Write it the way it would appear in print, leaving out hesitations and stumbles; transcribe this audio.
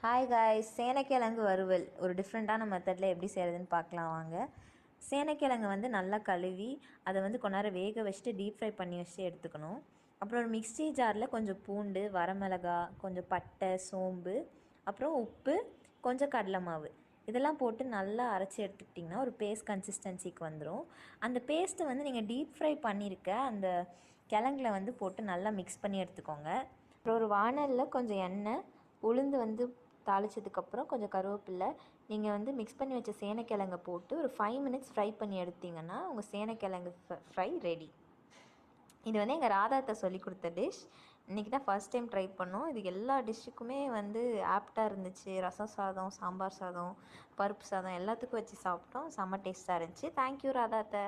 Hi guys, சேனைக்கிழங்கு வறுவல் ஒரு டிஃப்ரெண்ட்டான மெத்தடில் எப்படி செய்கிறதுன்னு பார்க்கலாம் வாங்க. சேனைக்கிழங்கு வந்து நல்லா கழுவி அதை வந்து கொஞ்ச நேரம் வேக வச்சுட்டு டீப் ஃப்ரை பண்ணி வச்சுட்டு எடுத்துக்கணும். அப்புறம் ஒரு மிக்ஸி ஜாரில் கொஞ்சம் பூண்டு, வரமிளகாய், கொஞ்சம் பட்டை, சோம்பு, அப்புறம் உப்பு, கொஞ்சம் கடலை மாவு இதெல்லாம் போட்டு நல்லா அரைச்சி எடுத்துக்கிட்டிங்கன்னா ஒரு பேஸ்ட் கன்சிஸ்டன்சிக்கு வந்துடும். அந்த பேஸ்ட்டு வந்து நீங்கள் டீப் ஃப்ரை பண்ணியிருக்க அந்த கிழங்குல வந்து போட்டு நல்லா மிக்ஸ் பண்ணி எடுத்துக்கோங்க. அப்புறம் ஒரு வானலில் கொஞ்சம் எண்ணெய், உளுந்து வந்து தாளித்ததுக்கப்புறம் கொஞ்சம் கருவேப்பில்லை, நீங்கள் வந்து மிக்ஸ் பண்ணி வச்ச சேனைக்கிழங்கை போட்டு ஒரு 5 மினிட்ஸ் ஃப்ரை பண்ணி எடுத்திங்கன்னா உங்கள் சேனைக்கிழங்கு ஃப்ரை ரெடி. இது வந்து எங்கள் ராதாத்தை சொல்லி கொடுத்த டிஷ். இன்றைக்கி தான் ஃபர்ஸ்ட் டைம் ட்ரை பண்ணோம். இது எல்லா டிஷ்ஷுக்குமே வந்து ஆப்டாக இருந்துச்சு. ரசம் சாதம், சாம்பார் சாதம், பருப்பு சாதம் எல்லாத்துக்கும் வச்சு சாப்பிட்டோம். செம்ம டேஸ்ட்டாக இருந்துச்சு. தேங்க்யூ ராதாத்தை.